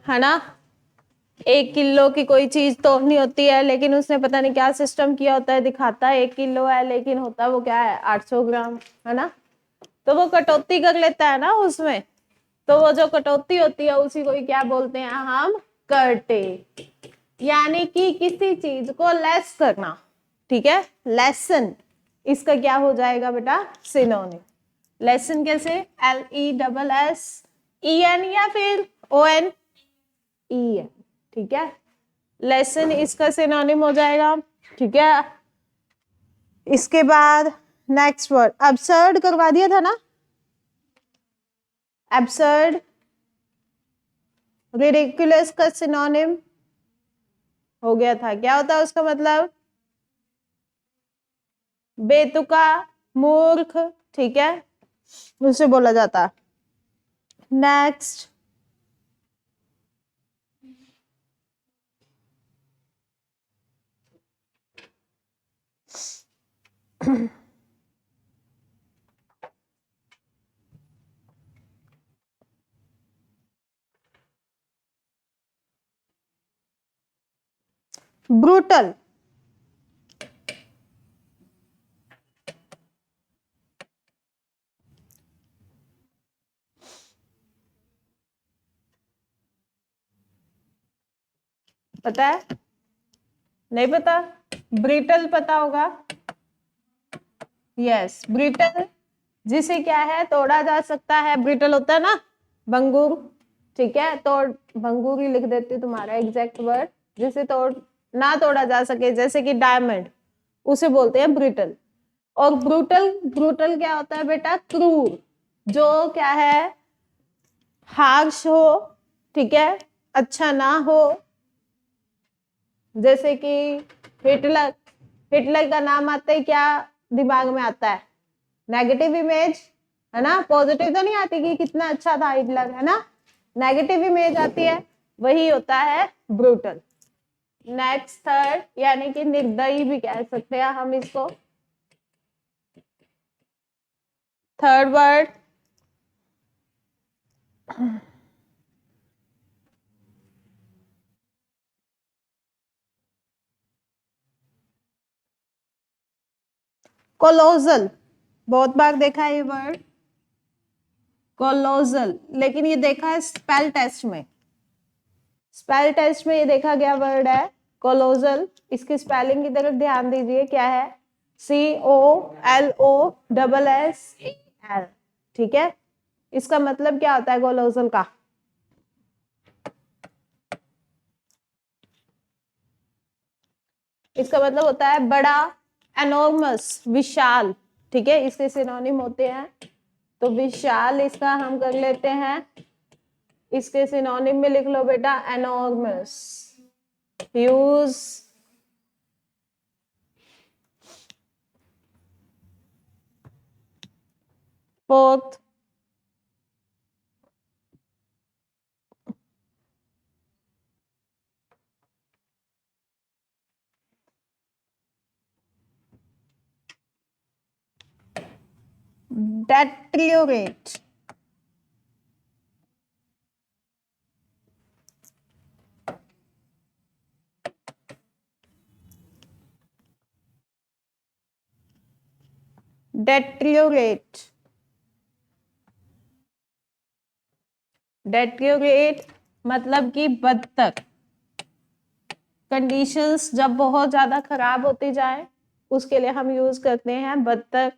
है ना। 1 किलो की कोई चीज तोड़नी होती है, लेकिन उसने पता नहीं क्या सिस्टम किया होता है, दिखाता है 1 किलो है, लेकिन होता वो क्या है 800 ग्राम, है ना। तो वो कटौती कर लेता है ना उसमें, तो वो जो कटौती होती है उसी को क्या बोलते हैं हम, करटे, यानी कि किसी चीज को लेस करना, ठीक है, लेसन, इसका क्या हो जाएगा बेटा, सिनोनिम। लेसन कैसे, LESSEN या फिर ON, EN, ठीक है, लेसन इसका सिनोनिम हो जाएगा, ठीक है। इसके बाद नेक्स्ट वर्ड, अबसर्ड करवा दिया था ना, एब्सर्ड, रिडिकुलस का सिनोनिम हो गया था, क्या होता है उसका मतलब, बेतुका, मूर्ख, ठीक है, उसे बोला जाता। नेक्स्ट, ब्रूटल, पता है, नहीं पता, ब्रिटल पता होगा, यस ब्रिटल, जिसे क्या है तोड़ा जा सकता है, ब्रिटल होता है ना बंगूर, ठीक है, तो बंगूर ही लिख देती हूँ तुम्हारा एग्जैक्ट वर्ड, जिसे ना तोड़ा जा सके, जैसे कि डायमंड, उसे बोलते हैं ब्रिटल। और ब्रूटल, ब्रूटल क्या होता है बेटा, क्रूर, जो क्या है हार्श हो, ठीक है, अच्छा ना हो, जैसे कि हिटलर, हिटलर का नाम आते ही क्या दिमाग में आता है, नेगेटिव इमेज, है ना, पॉजिटिव तो नहीं आती कि कितना अच्छा था हिटलर, है ना, नेगेटिव इमेज आती है, वही होता है ब्रूटल। नेक्स्ट थर्ड, यानी कि निर्दयी भी कह सकते हैं हम इसको, थर्ड वर्ड कोलोजल, बहुत बार देखा है ये वर्ड कोलोजल, लेकिन ये देखा है स्पेल टेस्ट में, स्पेल टेस्ट में ये देखा गया वर्ड है कोलोजल। इसकी स्पेलिंग की तरफ ध्यान दीजिए, क्या है, COLOSSEL, ठीक है। इसका मतलब क्या होता है कोलोजल का, इसका मतलब होता है बड़ा, एनॉर्मस, विशाल, ठीक है, इसके सिनोनिम होते हैं, तो विशाल इसका हम कर लेते हैं, इसके सिनोनिम में लिख लो बेटा enormous, huge, fourth deteriorate, deteriorate, deteriorate मतलब कि बदतर, कंडीशंस जब बहुत ज्यादा खराब होती जाए उसके लिए हम यूज करते हैं बदतर,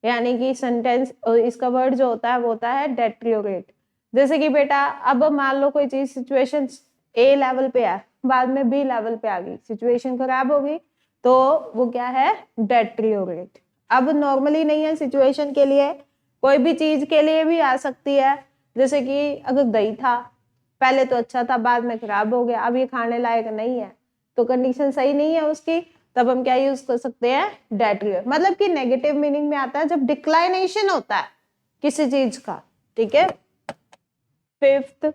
यानी कि सेंटेंस, इसका वर्ड जो होता है वो होता है डेट्रियोरेट। जैसे कि बेटा अब मान लो कोई चीज सिचुएशन A लेवल पे है, बाद में B लेवल पे आ गई, सिचुएशन खराब हो गई, तो वो क्या है डेट्रियोरेट। अब नॉर्मली नहीं है, सिचुएशन के लिए, कोई भी चीज के लिए भी आ सकती है, जैसे कि अगर दही था पहले तो अच्छा था, बाद में खराब हो गया, अब ये खाने लायक नहीं है, तो कंडीशन सही नहीं है उसकी, तब हम क्या यूज कर सकते हैं डेट्रियोरेट, मतलब कि नेगेटिव मीनिंग में आता है जब डिक्लाइनेशन होता है किसी चीज का, ठीक है। फिफ्थ,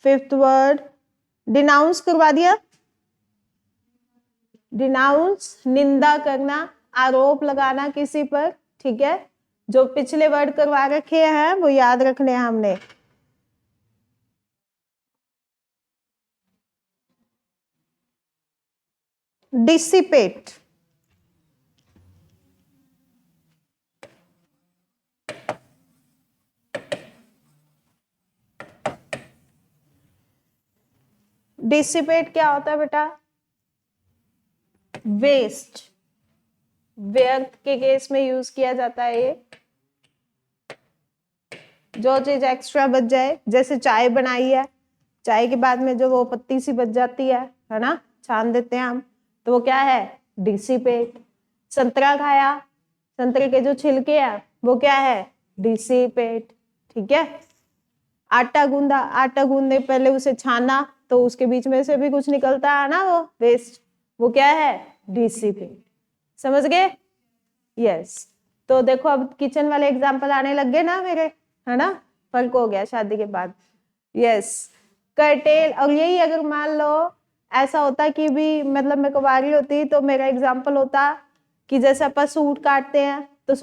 फिफ्थ वर्ड डिनाउंस करवा दिया, डिनाउंस निंदा करना, आरोप लगाना किसी पर, ठीक है, जो पिछले वर्ड करवा रखे हैं वो याद रखने हैं हमने, डिसिपेट, डिसिपेट क्या होता है बेटा? वेस्ट, व्यर्थ के केस में यूज किया जाता है ये। जो चीज एक्स्ट्रा बच जाए, जैसे चाय बनाई है, चाय के बाद में जो वो पत्ती सी बच जाती है ना, छान देते हैं हम, तो वो क्या है? डिसिपेट। संतरा खाया, संतरे के जो छिलके हैं वो क्या है? डिसिपेट। ठीक है। आटा गूंदा, आटा गूंदने पहले उसे छाना तो उसके बीच में से भी कुछ निकलता है ना, वो वेस्ट, वो क्या है? डिसिपेट। समझ गए? यस। तो देखो अब किचन वाले एग्जाम्पल आने लग गए ना मेरे, है ना, फर्क हो गया शादी के बाद। यस। कर्टेल, और यही अगर मान लो ऐसा होता कि भी मतलब मैं कुंवारी होती तो मेरा एग्जाम्पल होता कि जैसे अपन सूट काटते हैं तो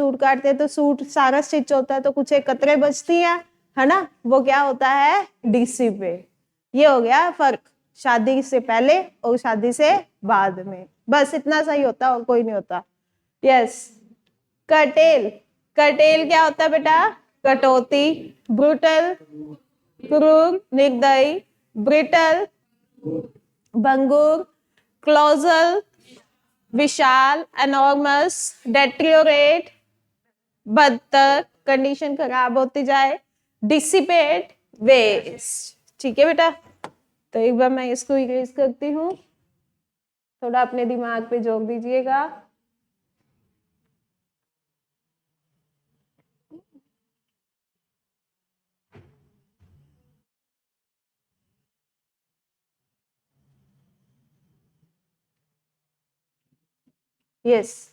सूट सारा स्टिच होता है तो कुछ एक कतरे बचती है ना, वो क्या होता है? डिसिपेट। ये हो गया फर्क शादी से पहले और शादी से बाद में, बस इतना सही होता और कोई नहीं होता। यस। कर्टेल, कर्टेल क्या होता है बेटा? कटौती। ब्रूटल, क्रूर, निर्दयी। ब्रिटल, भंगुर। क्लोजल, विशाल, एनॉर्मस। डेट्रियोरेट, बदतर, कंडीशन खराब होती जाए। Dissipate, waste. ठीक है बेटा, तो एक बार मैं इसको इरेज करती हूँ, थोड़ा अपने दिमाग पे जोर दीजिएगा। यस।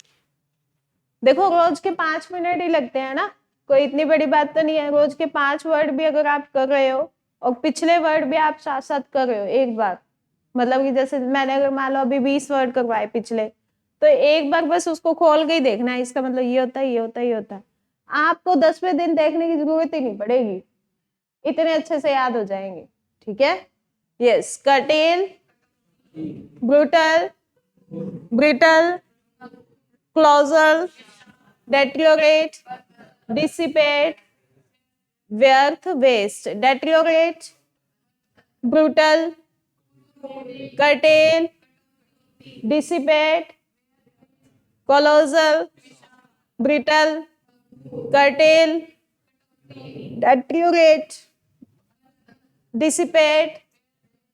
देखो रोज के 5 मिनट ही लगते हैं ना, कोई इतनी बड़ी बात तो नहीं है। रोज के 5 वर्ड भी अगर आप कर रहे हो और पिछले वर्ड भी आप साथ साथ कर रहे हो एक बार, मतलब कि जैसे मैंने अगर मान लो अभी 20 वर्ड करवाए पिछले, तो एक बार बस उसको खोल के ही देखना है, इसका मतलब ये होता है, ये होता है, ये होता है। आपको 10वें दिन देखने की जरूरत ही नहीं पड़ेगी, इतने अच्छे से याद हो जाएंगे। ठीक है। Yes. Curtail, brutal, brittle, colossal, deteriorate, dissipate, व्यर्थ, waste. Deteriorate, brutal, curtail, dissipate, colossal, brittle, curtail, deteriorate, dissipate,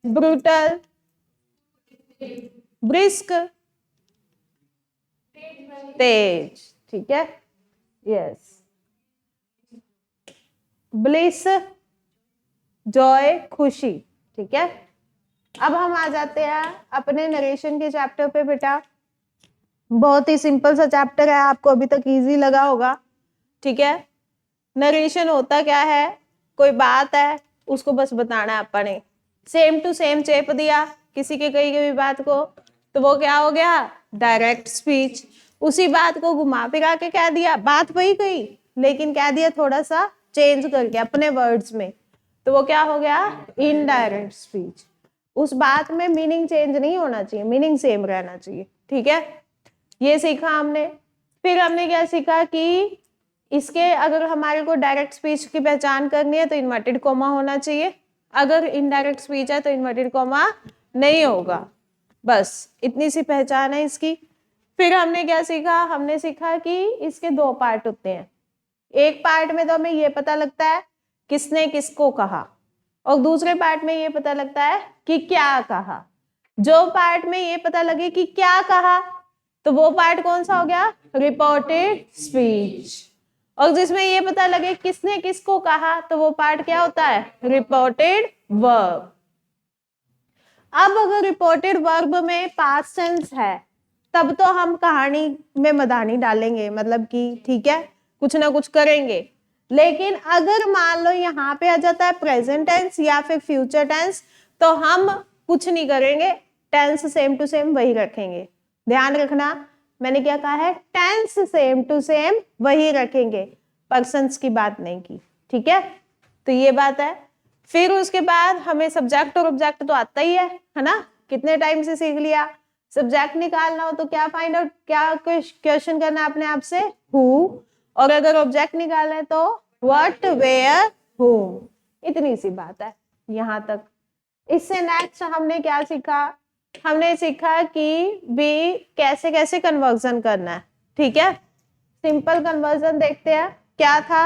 brutal, brisk, तेज। ठीक है। यस। ब्लिस, जॉय, खुशी। ठीक है। अब हम आ जाते हैं अपने नरेशन के चैप्टर पे बेटा। बहुत ही सिंपल सा चैप्टर है, आपको अभी तक इजी लगा होगा। ठीक है। नरेशन होता क्या है? कोई बात है उसको बस बताना है अपने, सेम टू सेम चेप दिया किसी के कही गई बात को, तो वो क्या हो गया? Direct speech. उसी बात को घुमा फिरा के कह दिया, बात वही कही लेकिन कह दिया थोड़ा सा चेंज करके अपने वर्ड्स में, तो वो क्या हो गया? Indirect speech. उस बात में मीनिंग चेंज नहीं होना चाहिए, मीनिंग सेम रहना चाहिए। ठीक है। ये सीखा हमने। फिर हमने क्या सीखा कि इसके अगर हमारे को डायरेक्ट स्पीच की पहचान करनी है तो इन्वर्टेड कॉमा होना चाहिए, अगर इनडायरेक्ट स्पीच है तो इन्वर्टेड कॉमा नहीं होगा। बस इतनी सी पहचान है इसकी। फिर हमने क्या सीखा? हमने सीखा कि इसके 2 पार्ट होते हैं। एक पार्ट में तो हमें ये पता लगता है किसने किसको कहा, और दूसरे पार्ट में ये पता लगता है कि क्या कहा। जो पार्ट में ये पता लगे कि क्या कहा तो वो पार्ट कौन सा हो गया? Reported speech. और जिसमें ये पता लगे किसने किसको कहा तो वो पार्ट क्या होता है? Reported verb. अब अगर रिपोर्टेड वर्ब में पास्ट टेंस है तब तो हम कहानी में मदानी डालेंगे, मतलब कि ठीक है कुछ ना कुछ करेंगे। लेकिन अगर मान लो यहाँ पे आ जाता है प्रेजेंट टेंस या फिर फ्यूचर टेंस, तो हम कुछ नहीं करेंगे, टेंस सेम टू सेम वही रखेंगे। ध्यान रखना मैंने क्या कहा है? टेंस सेम टू सेम वही रखेंगे, पर्सन्स की बात नहीं की। ठीक है, तो ये बात है। फिर उसके बाद हमें सब्जेक्ट और ऑब्जेक्ट तो आता ही है ना, कितने टाइम से सीख लिया। सब्जेक्ट निकालना हो तो क्या फाइंड आउट, क्या क्वेश्चन करना है अपने आप से, हु, और अगर ऑब्जेक्ट निकालना है तो व्हाट, वेयर, whom। इतनी सी बात है यहाँ तक। इससे नेक्स्ट हमने क्या सीखा, हमने सीखा कि भी कैसे कैसे कन्वर्जन करना है। ठीक है, सिंपल कन्वर्जन देखते हैं क्या था।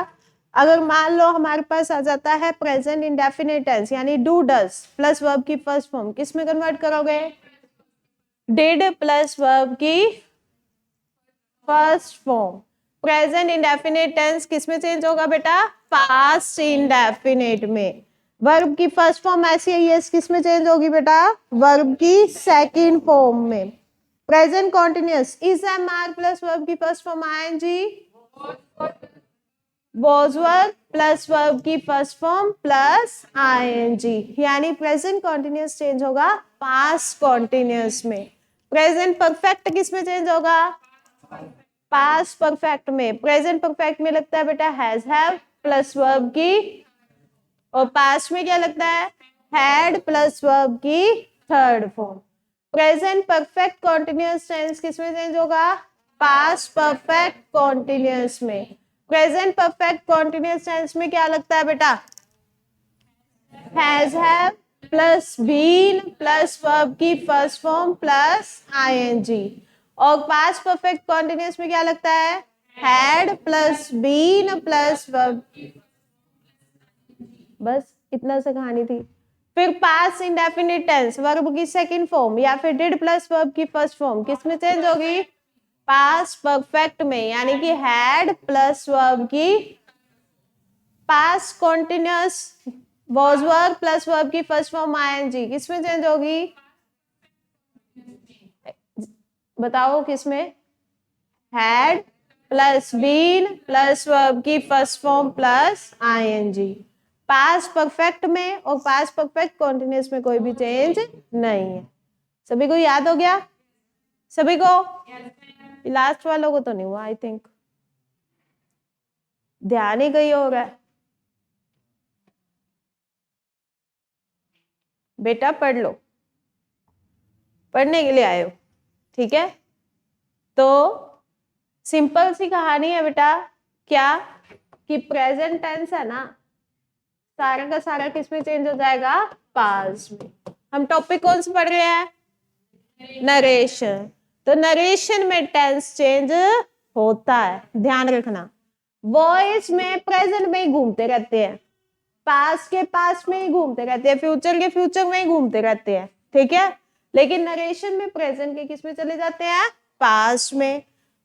अगर मान लो हमारे पास आ जाता है प्रेजेंट इंडेफिनिट टेंस यानी डू डज प्लस वर्ब की फर्स्ट फॉर्म, किस में कन्वर्ट करोगे, डिड प्लस वर्ब की first form. Present indefinite tense किस में चेंज होगा बेटा, पास्ट इंडेफिनिट में। वर्ब की फर्स्ट फॉर्म ऐसी है, यस किस में चेंज होगी बेटा, वर्ब की सेकंड फॉर्म में। Present continuous is am are plus verb की first form ING, was verb plus verb की फर्स्ट फॉर्म प्लस आईएनजी, यानी प्रेजेंट कॉन्टिन्यूअस चेंज होगा पास्ट कॉन्टिन्यूअस में। प्रेजेंट परफेक्ट किस में चेंज होगा, पास्ट परफेक्ट में। प्रेजेंट परफेक्ट में लगता है बेटा हैज हैव प्लस वर्ब की, और पास्ट में क्या लगता है, हैड प्लस वर्ब की third form. Present perfect continuous tense किस में चेंज होगा, पास्ट परफेक्ट कॉन्टिन्यूअस में। प्रेजेंट परफेक्ट कॉन्टिन्यूअस टेंस में क्या लगता है बेटा, has have plus been plus verb की फर्स्ट फॉर्म प्लस आईएनजी। और पास्ट परफेक्ट कॉन्टिन्यूअस में क्या लगता है, had plus been plus verb. बस इतना सा कहानी थी। फिर पास्ट इंडेफिनिट टेंस वर्ब की सेकंड फॉर्म या फिर डिड प्लस वर्ब की फर्स्ट फॉर्म किस में चेंज होगी, पास्ट परफेक्ट में, यानी कि हैड प्लस वर्ब की past continuous was verb plus verb की फर्स्ट फॉर्म आईएनजी किस में चेंज होगी, बताओ किस में, had plus been plus verb की first form plus ING. Past perfect में और पास्ट परफेक्ट कॉन्टिन्यूअस में कोई भी चेंज नहीं है। सभी को याद हो गया, सभी को, लास्ट वालों को तो नहीं हुआ आई थिंक, ध्यान ही कहीं हो रहा है। बेटा पढ़ लो, पढ़ने के लिए आए हो, ठीक है। तो सिंपल सी कहानी है बेटा, क्या कि प्रेजेंट टेंस है ना, सारा का सारा किस में चेंज हो जाएगा, पास्ट में। हम टॉपिक कौन सा पढ़ रहे हैं, नरेशन। तो नरेशन में टेंस चेंज होता है, ध्यान रखना। वॉइस में प्रेजेंट में ही घूमते रहते हैं, पास्ट के पास्ट में ही घूमते रहते हैं, फ्यूचर के फ्यूचर में ही घूमते रहते हैं, ठीक है। लेकिन नरेशन में प्रेजेंट के किस में चले जाते हैं, पास्ट में,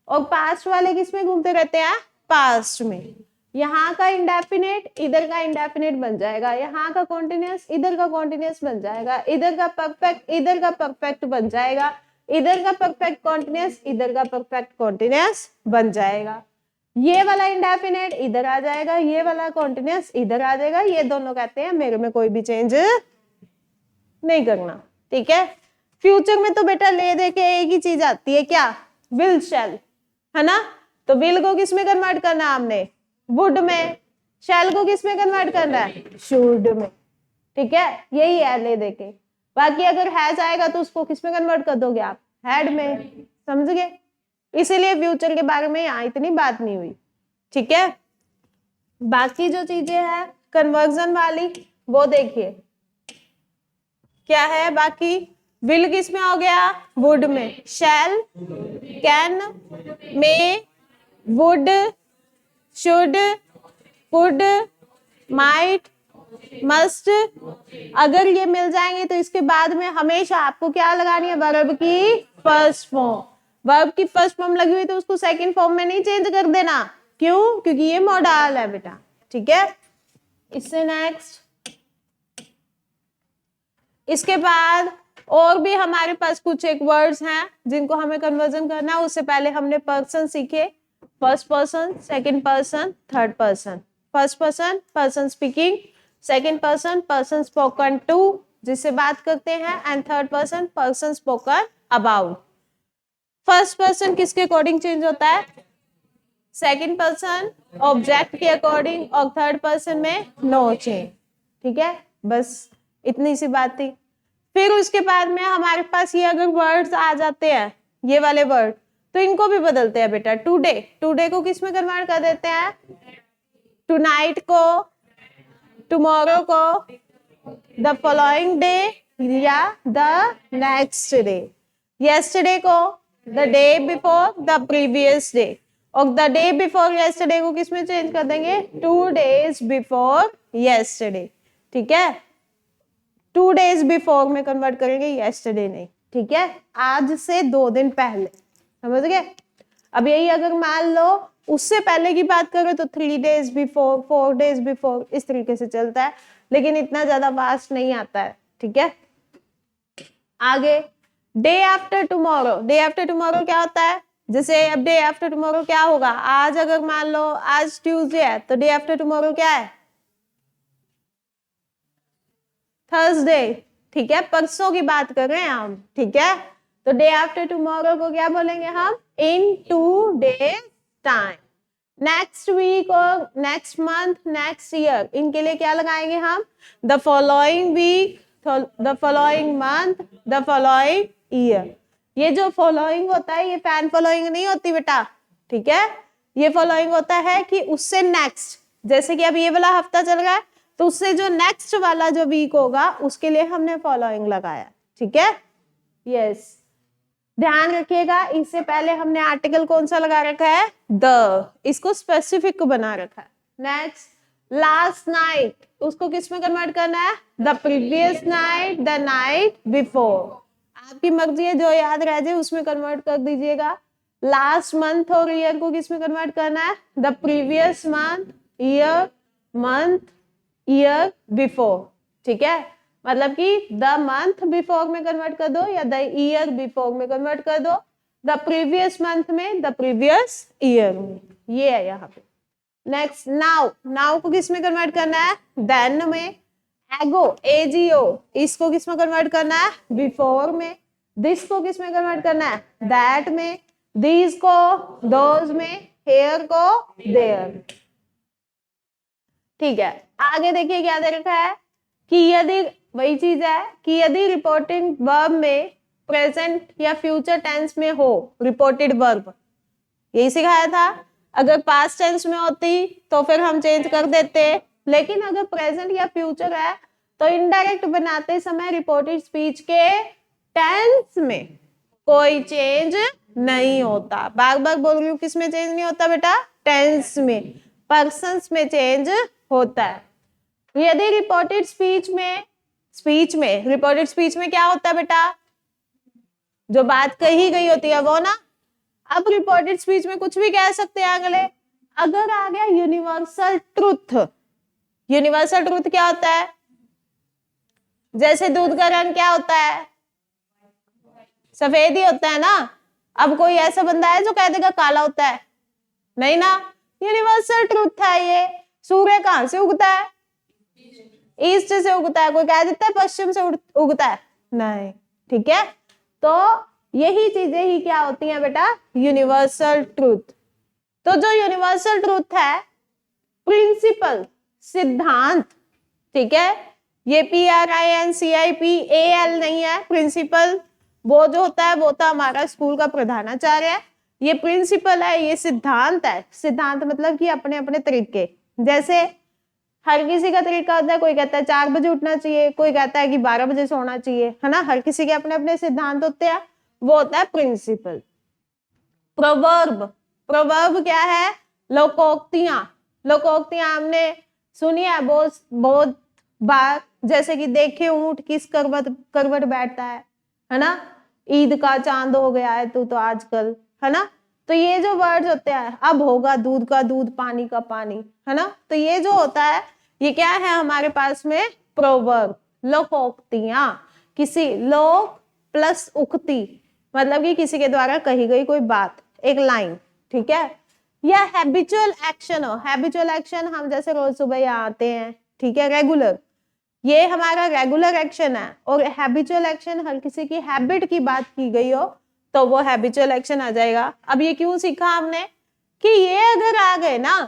और पास्ट वाले किस में घूमते रहते हैं, पास्ट में। यहाँ का इंडेफिनिट इधर का इंडेफिनिट बन जाएगा, यहाँ का कॉन्टिन्यूअस इधर का कॉन्टिन्यूअस बन जाएगा, इधर का परफेक्ट इधर का परफेक्ट बन जाएगा, इधर का परफेक्ट कॉन्टिन्यूअस इधर का परफेक्ट कॉन्टिन्यूअस बन जाएगा। ये वाला इंडेफिनिट इधर आ जाएगा, ये वाला कॉन्टिन्यूअस इधर आ जाएगा। ये दोनों कहते हैं मेरे में कोई भी चेंज नहीं करना, ठीक है। फ्यूचर में तो बेटा ले दे के एक ही चीज आती है, क्या, विल शैल, है ना। तो विल को किस में कन्वर्ट करना हमने, वुड में। शैल को किस में कन्वर्ट करना है, शुड में, ठीक है। यही है ले दे के। बाकी अगर हैज आएगा तो उसको किस में कन्वर्ट कर दोगे आप, हैड में, समझ गए। इसीलिए फ्यूचर के बारे में यहाँ इतनी बात नहीं हुई, ठीक है। बाकी जो चीजें हैं कन्वर्जन वाली वो देखिए क्या है। बाकी विल किस में हो गया, वुड में। Shall, can, may, would, should, could, might, must. अगर ये मिल जाएंगे तो इसके बाद में हमेशा आपको क्या लगानी है, वर्ब की फर्स्ट फॉर्म। वर्ब की फर्स्ट फॉर्म लगी हुई तो उसको सेकंड फॉर्म में नहीं चेंज कर देना, क्यों, क्योंकि ये मॉडल है बेटा, ठीक है। इससे नेक्स्ट, इसके बाद और भी हमारे पास कुछ एक वर्ड्स हैं जिनको हमें कन्वर्जन करना है। उससे पहले हमने पर्सन सीखे, first person, second person, third person. First person, person speaking, second person, person spoken to, जिससे बात करते हैं, and third person, person spoken about. First person किसके अकॉर्डिंग चेंज होता है, सेकंड पर्सन ऑब्जेक्ट के अकॉर्डिंग, और थर्ड पर्सन में नो चेंज, ठीक है। बस इतनी सी बात थी। फिर उसके बाद में हमारे पास ये अगर वर्ड्स आ जाते हैं, ये वाले वर्ड, तो इनको भी बदलते हैं बेटा। टुडे, टुडे को किस में कन्वर्ट कर देते हैं? टुनाइट को, टुमारो को, द फॉलोइंग डे या द नेक्स्ट डे। यस्टरडे को the day before the previous day, और द डे बिफोर यस्टरडे को किस में चेंज कर देंगे? 2 days बिफोर यस्टरडे। ठीक है, 2 days बिफोर में कन्वर्ट करेंगे, यस्टरडे नहीं। ठीक है, आज से 2 दिन पहले, समझ गए? अब यही अगर मान लो उससे पहले की बात करें तो 3 days बिफोर, 4 days बिफोर, इस तरीके से चलता है, लेकिन इतना ज्यादा वास्ट नहीं आता है। ठीक है, आगे day after tomorrow. Day after tomorrow क्या होता है? जैसे अब डे आफ्टर टुमारो क्या होगा? आज अगर मान लो आज ट्यूसडे है तो डे आफ्टर टुमारो क्या है? थर्सडे। ठीक है, परसों की बात कर रहे हैं हम। ठीक है, तो डे आफ्टर टुमारो को क्या बोलेंगे हम? In 2 days time. Next week और नेक्स्ट मंथ, नेक्स्ट ईयर, इनके लिए क्या लगाएंगे हम? The following week, the following month, the following year. ये जो फॉलोइंग होता है ये फैन फॉलोइंग नहीं होती बेटा। ठीक है, ये फॉलोइंग होता है कि उससे नेक्स्ट, जैसे कि अब ये वाला हफ्ता चल रहा है तो उससे जो नेक्स्ट वाला जो वीक होगा उसके लिए हमने फॉलोइंग लगाया। ठीक है, यस, ध्यान रखिएगा इससे पहले हमने आर्टिकल कौन सा लगा रखा है? द, इसको स्पेसिफिक बना रखा है। नेक्स्ट, लास्ट नाइट, उसको किस में कन्वर्ट करना है? The previous night, the night before. आपकी मर्जी है, जो याद रह जाए उसमें कन्वर्ट कर दीजिएगा। लास्ट मंथ और ईयर को किस में कन्वर्ट करना है? The previous month, year, month, year before. ठीक है, मतलब कि द मंथ बिफोर में कन्वर्ट कर दो या द ईयर बिफोर में कन्वर्ट कर दो, द प्रीवियस मंथ में, द प्रीवियस ईयर में। ये है यहाँ पे। नेक्स्ट, नाउ, नाउ को किस में कन्वर्ट करना है? देन में। एगो, एजीओ, इसको किस में कन्वर्ट करना है? बिफोर में। दिस को किस में कन्वर्ट करना है? दैट में। दीज को दोज में, हेयर को देयर। ठीक है, आगे देखिए क्या दे रखा है कि यदि, वही चीज है कि यदि रिपोर्टिंग वर्ब में प्रेजेंट या फ्यूचर टेंस में हो, रिपोर्टेड वर्ब, यही सिखाया था। अगर पास्ट टेंस में होती तो फिर हम चेंज कर देते, लेकिन अगर प्रेजेंट या फ्यूचर है तो इनडायरेक्ट बनाते समय रिपोर्टेड स्पीच के टेंस में कोई चेंज नहीं होता। बार बार बोल रही हूँ, किस में चेंज नहीं होता बेटा? टेंस में, पर्सन्स में चेंज होता है। यदि रिपोर्टेड स्पीच में रिपोर्टेड स्पीच में क्या होता है बेटा? जो बात कही गई होती है वो ना। अब रिपोर्टेड स्पीच में कुछ भी कह सकते हैं अगले। अगर आ गया यूनिवर्सल ट्रूथ, यूनिवर्सल ट्रूथ क्या होता है? जैसे दूध का रंग क्या होता है? सफेद ही होता है ना। अब कोई ऐसा बंदा है जो कह देगा काला होता है? नहीं ना, यूनिवर्सल ट्रूथ है ये। सूर्य कहां से उगता है? ईस्ट से उगता है। कोई कह देता है पश्चिम से उगता है? नहीं। ठीक है, तो यही चीजें ही क्या होती हैं बेटा? Universal truth. तो जो यूनिवर्सल ट्रूथ है, प्रिंसिपल, सिद्धांत, ठीक है, ये PRINCIPAL नहीं है। प्रिंसिपल वो जो होता है वो तो हमारा स्कूल का प्रधानाचार्य है। ये प्रिंसिपल है, ये सिद्धांत है। सिद्धांत मतलब कि अपने अपने तरीके, जैसे हर किसी का तरीका होता है। कोई कहता है 4 बजे उठना चाहिए, कोई कहता है कि 12 बजे सोना चाहिए, है ना। हर किसी के अपने अपने सिद्धांत होते हैं, वो होता है प्रिंसिपल। प्रोवर्ब, प्रोवर्ब क्या है? लोकोक्तियां। लोकोक्तियां हमने सुनी है बहुत बार, जैसे कि देखे ऊंट किस करवट बैठता है ना। ईद का चांद हो गया है तू तो आजकल, है ना। तो ये जो वर्ड्स होते हैं, अब होगा दूध का दूध, पानी का पानी, है ना। तो ये जो होता है ये क्या है हमारे पास में? प्रोवर्ब, लोकोक्तियां। किसी लोक प्लस उक्ति, मतलब कि किसी के द्वारा कही गई कोई बात, एक लाइन। ठीक है, या हैबिचुअल एक्शन हो। हैबिचुअल एक्शन हम जैसे रोज सुबह यहाँ आते हैं, ठीक है, रेगुलर, ये हमारा रेगुलर एक्शन है। और हैबिचुअल एक्शन हर किसी की हैबिट की बात की गई हो तो वो हैबिचुअल एक्शन आ जाएगा। अब ये क्यों सीखा हमने कि ये अगर आ गए ना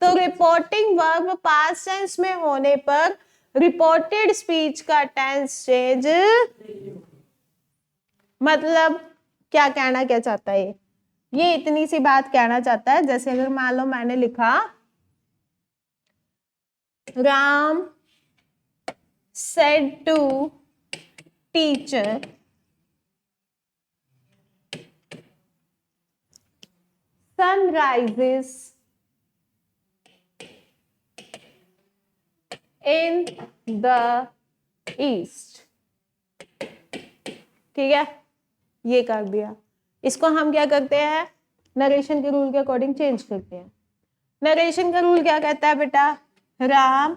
तो रिपोर्टिंग वर्ब पास्ट टेंस में होने पर रिपोर्टेड स्पीच का टेंस चेंज, मतलब क्या कहना क्या चाहता है ये इतनी सी बात कहना चाहता है। जैसे अगर मान लो मैंने लिखा Ram said to teacher sun rises in the east, ठीक है, ये कर दिया। इसको हम क्या करते हैं, नरेशन के रूल के अकॉर्डिंग चेंज करते हैं। नरेशन का रूल क्या कहता है बेटा, राम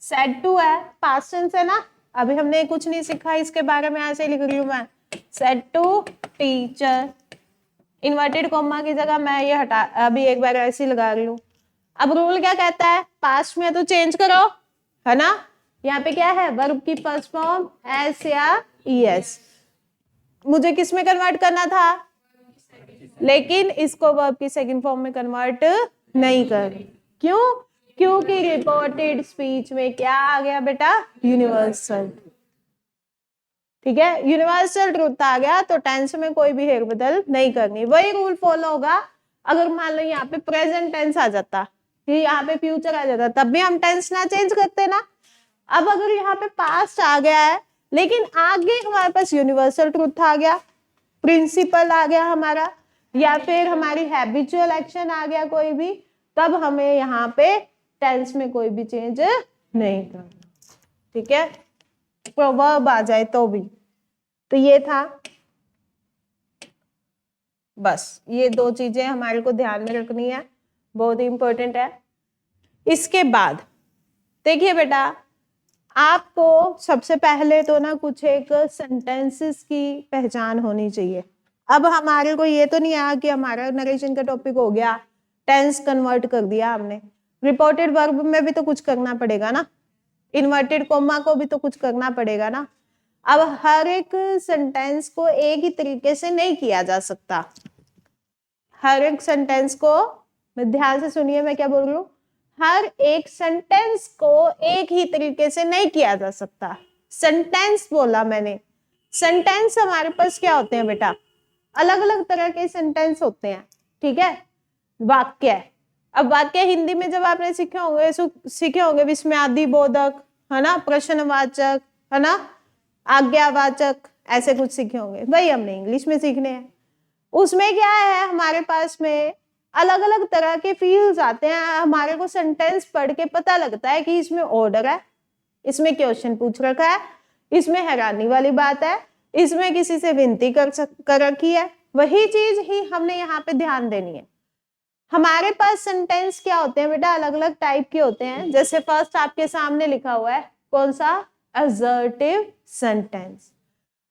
सेड टू है, पास्ट टेंस है ना, अभी हमने कुछ नहीं सीखा इसके बारे में, ऐसे लिख रही हूं मैं, said to teacher, inverted comma की जगह मैं ये हटा, अभी एक बार ऐसे लगा रही हूँ। अब रूल क्या कहता है, पास्ट में तो चेंज करो, है ना, यहाँ पे क्या है, वर्ब की फर्स्ट फॉर्म एस या ईएस, मुझे किस में कन्वर्ट करना था, लेकिन इसको वर्ब की सेकंड फॉर्म में कन्वर्ट नहीं कर, क्यों, क्योंकि रिपोर्टेड स्पीच में क्या आ गया बेटा, यूनिवर्सल, ठीक है, यूनिवर्सल ट्रूथ आ गया, तो टेंस में कोई भी हेर बदल नहीं करनी। वही रूल फॉलो होगा अगर मान लो यहाँ पे प्रेजेंट टेंस आ जाता, यहाँ पे फ्यूचर आ जाता, तब भी हम टेंस ना चेंज करते ना। अब अगर यहाँ पे पास्ट आ गया है लेकिन आगे हमारे पास यूनिवर्सल ट्रूथ आ गया, प्रिंसिपल आ गया हमारा, या फिर हमारी हैबिचुअल एक्शन आ गया कोई भी, तब हमें यहाँ पे टेंस में कोई भी चेंज नहीं करना, ठीक है, प्रोवर्ब आ जाए तो भी। तो ये था, बस ये दो चीजें हमारे को ध्यान में रखनी है, बहुत ही इंपॉर्टेंट है। इसके बाद देखिए बेटा, आपको सबसे पहले तो ना कुछ एक सेंटेंसेस की पहचान होनी चाहिए। अब हमारे को ये तो नहीं आया कि हमारा नरेशन का टॉपिक हो गया, टेंस कन्वर्ट कर दिया हमने, रिपोर्टेड वर्ब में भी तो कुछ करना पड़ेगा ना, इन्वर्टेड कोमा को भी तो कुछ करना पड़ेगा ना। अब हर एक सेंटेंस को एक ही तरीके से नहीं किया जा सकता, हर एक सेंटेंस को, मैं ध्यान से सुनिए मैं क्या बोल रही हूँ, हर एक सेंटेंस को एक ही तरीके से नहीं किया जा सकता। सेंटेंस बोला मैंने, सेंटेंस हमारे पास क्या होते हैं बेटा, अलग अलग तरह के सेंटेंस होते हैं, ठीक है, वाक्य। अब वाक्य हिंदी में जब आपने सीखे होंगे विस्मयादि बोधक, है ना, प्रश्नवाचक, है ना, आज्ञावाचक, ऐसे कुछ सीखे होंगे, वही हमने इंग्लिश में सीखने हैं। उसमें क्या है, हमारे पास में अलग अलग तरह के फील्ड्स आते हैं, हमारे को सेंटेंस पढ़ के पता लगता है कि इसमें ऑर्डर है, इसमें क्वेश्चन पूछ रखा है, इसमें हैरानी वाली बात है, इसमें किसी से विनती कर रखी है, वही चीज ही हमने यहाँ पे ध्यान देनी है। हमारे पास सेंटेंस क्या होते हैं बेटा, अलग अलग टाइप के होते हैं। जैसे फर्स्ट आपके सामने लिखा हुआ है, कौन सा, असर्टिव सेंटेंस।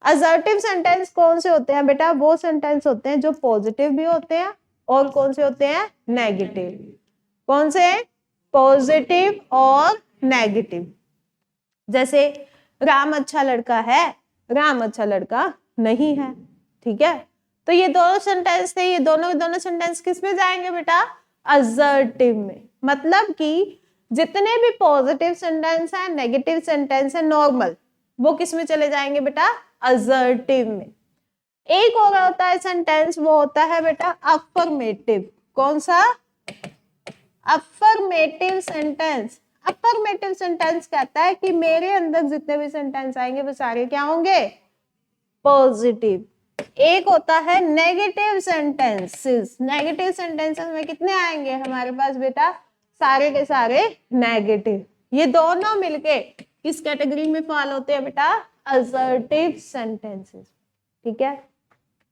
असर्टिव सेंटेंस कौन से होते हैं बेटा, वो सेंटेंस होते हैं जो पॉजिटिव भी होते हैं, और कौन से होते हैं, नेगेटिव। कौन से, पॉजिटिव और नेगेटिव। जैसे राम अच्छा लड़का है, राम अच्छा लड़का नहीं है, ठीक है, तो ये दोनों सेंटेंस थे, ये दोनों सेंटेंस किस में जाएंगे बेटा, असर्टिव में। मतलब कि जितने भी पॉजिटिव सेंटेंस है, नेगेटिव सेंटेंस है नॉर्मल, वो किस में चले जाएंगे बेटा, असर्टिव में। एक और होता है सेंटेंस, वो होता है बेटा अफर्मेटिव। कौन सा, अफर्मेटिव सेंटेंस। अफर्मेटिव सेंटेंस कहता है कि मेरे अंदर जितने भी सेंटेंस आएंगे वो सारे क्या होंगे, पॉजिटिव। एक होता है नेगेटिव सेंटेंसेस। नेगेटिव सेंटेंसेस में कितने आएंगे हमारे पास बेटा, सारे के सारे नेगेटिव। ये दोनों मिलके किस कैटेगरी में फॉल होते हैं बेटा, असर्टिव सेंटेंसेस, ठीक है,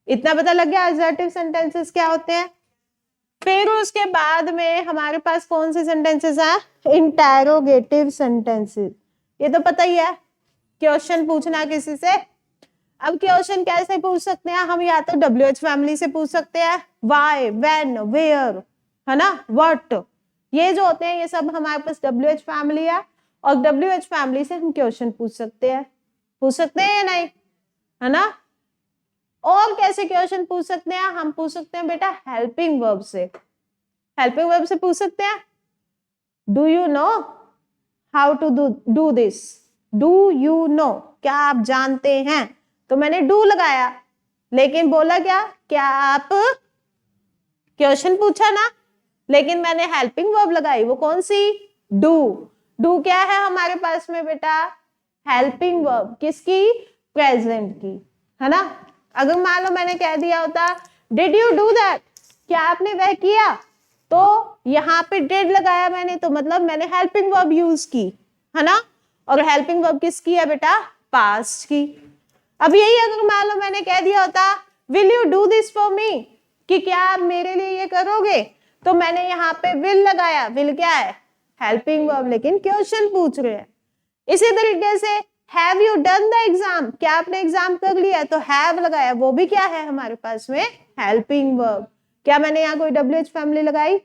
इतना पता लग गया असर्टिव सेंटेंसेस क्या होते हैं। फिर उसके बाद में हमारे पास कौन से सेंटेंसेस हैं, इंटेरोगेटिव सेंटेंसेस। ये तो पता ही है, क्वेश्चन पूछना किसी से। अब क्वेश्चन कैसे पूछ सकते हैं हम, या तो WH फैमिली से पूछ सकते हैं, वाई, व्हेन, वेयर, है ना, व्हाट, ये जो होते हैं ये सब हमारे पास WH फैमिली है, और WH फैमिली से हम क्वेश्चन पूछ सकते हैं या नहीं, है ना। और कैसे क्वेश्चन पूछ सकते हैं, हम पूछ सकते हैं बेटा हेल्पिंग वर्ब से। हेल्पिंग वर्ब से पूछ सकते हैं, do you know, how to do this, do you know, क्या आप जानते हैं, तो मैंने डू लगाया, लेकिन बोला क्या आप, क्वेश्चन पूछा ना, लेकिन मैंने हेल्पिंग वर्ब लगाई, वो कौन सी, डू। डू क्या है हमारे पास में बेटा, हेल्पिंग वर्ब, किसकी, प्रेजेंट की, है ना। अगर मान लो मैंने कह दिया होता डिड यू डू दैट, क्या आपने वह किया, तो यहाँ पे डिड लगाया मैंने, तो मतलब मैंने हेल्पिंग वर्ब यूज की, है ना। और हेल्पिंग वर्ब किसकी है बेटा, पास्ट की। अब यही अगर मान लो मैंने कह दिया होता will you do this for मी, कि क्या आप मेरे लिए ये करोगे, तो मैंने यहाँ पे विल लगाया, विल क्या है, हेल्पिंग वर्ब, लेकिन क्वेश्चन पूछ रहे हैं। इसी तरीके से have you done the exam, क्या आपने एग्जाम कर लिया, तो हैव लगाया, वो भी क्या है हमारे पास में, हेल्पिंग वर्ब। क्या मैंने यहाँ कोई WH फैमिली लगाई,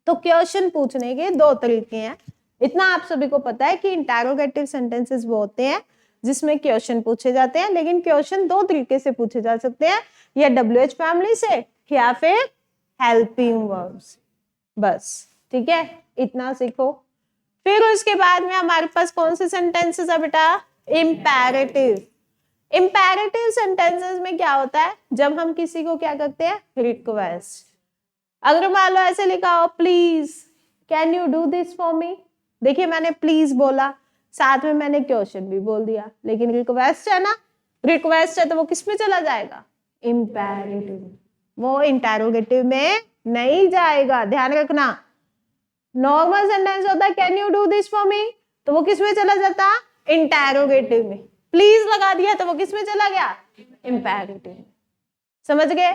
तो क्वेश्चन पूछने के दो तरीके हैं। इतना आप सभी को पता है कि इंटरोगेटिव सेंटेंसेस वो होते हैं जिसमें क्वेश्चन पूछे जाते हैं, लेकिन क्वेश्चन दो तरीके से पूछे जा सकते हैं, या WH फैमिली से या फिर हेल्पिंग वर्ब्स, बस, ठीक है, इतना सीखो। फिर उसके बाद में हमारे पास कौन से सेंटेंसेस है बेटा, इम्पेरेटिव। इम्पेरेटिव सेंटेंसेस में क्या होता है, जब हम किसी को क्या करते हैं, रिक्वेस्ट। अगर मान लो ऐसे लिखा हो please can you do this for मी, देखिए मैंने प्लीज बोला, साथ में मैंने क्वेश्चन भी बोल दिया, लेकिन रिक्वेस्ट है ना, रिक्वेस्ट है तो वो किस में चला जाएगा, इम्पेरेटिव, वो इंटेरोगेटिव में नहीं जाएगा, ध्यान रखना। नॉर्मल सेंटेंस होता है can you do this for मी, तो वो किस में चला जाता, इंटेरोगेटिव में। प्लीज लगा दिया तो वो किस में चला गया, इम्पेरेटिव में। समझ गए।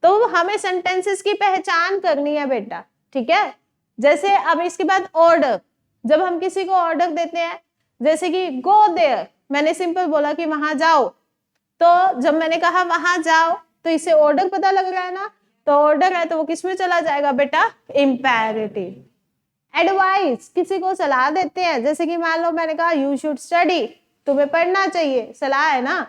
तो हमें सेंटेंसेस की पहचान करनी है बेटा, ठीक है। जैसे अब इसके बाद ऑर्डर, जब हम किसी को ऑर्डर देते हैं, जैसे कि गो देयर, मैंने सिंपल बोला कि वहां जाओ, तो जब मैंने कहा वहां जाओ तो इसे ऑर्डर पता लग रहा है ना, तो ऑर्डर है तो वो किस में चला जाएगा बेटा, इम्पेरेटिव। एडवाइस, किसी को सलाह देते हैं, जैसे कि मान लो मैंने कहा यू शुड स्टडी, तुम्हें पढ़ना चाहिए, सलाह है ना,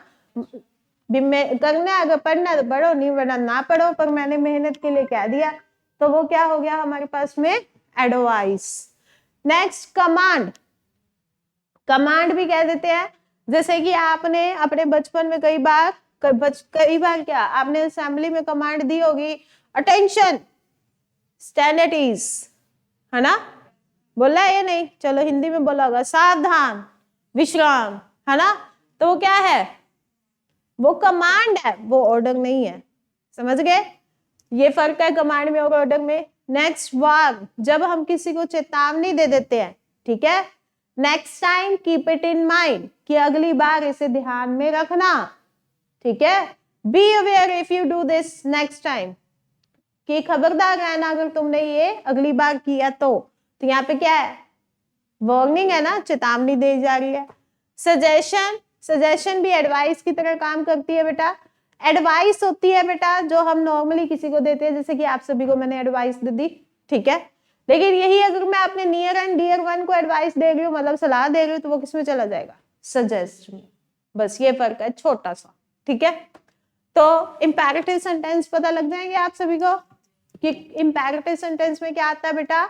करना है, अगर पढ़ना है तो पढ़ो, नहीं पढ़ना ना पढ़ो, पर मैंने मेहनत के लिए कह दिया, तो वो क्या हो गया हमारे पास में, एडवाइस। नेक्स्ट कमांड, कमांड भी कह देते हैं, जैसे कि आपने अपने बचपन में कई बार क्या आपने असेंबली में कमांड दी होगी, अटेंशन, स्टैंड एट ईज, है ना, बोला है या नहीं, चलो हिंदी में बोला होगा, सावधान, विश्राम, है ना, तो वो क्या है, वो कमांड है, वो ऑर्डर नहीं है। समझ गए, ये फर्क है कमांड में और ऑर्डर में। नेक्स्ट वार्न, जब हम किसी को चेतावनी दे देते हैं, ठीक है। Next time keep it in mind, कि अगली बार इसे ध्यान में रखना, ठीक है। Be aware if you do this next time, कि खबरदार रहना अगर तुमने ये अगली बार किया तो यहाँ पे क्या है, वार्निंग है ना, चेतावनी दी जा रही है। सजेशन, सजेशन भी एडवाइस की तरह काम करती है बेटा। एडवाइस होती है बेटा जो हम नॉर्मली किसी को देते हैं, जैसे कि आप सभी को मैंने एडवाइस दे दी, ठीक है। लेकिन यही अगर मैं अपने नियर एंड डियर वन को एडवाइस दे रही हूँ, मतलब सलाह दे रही हूँ, तो वो किसमें चला जाएगा, सजेस्ट में। बस ये फर्क है छोटा सा, ठीक है। तो इंपैरेटिव सेंटेंस पता लग जाएंगे आप सभी को कि इंपैरेटिव सेंटेंस में क्या आता है बेटा,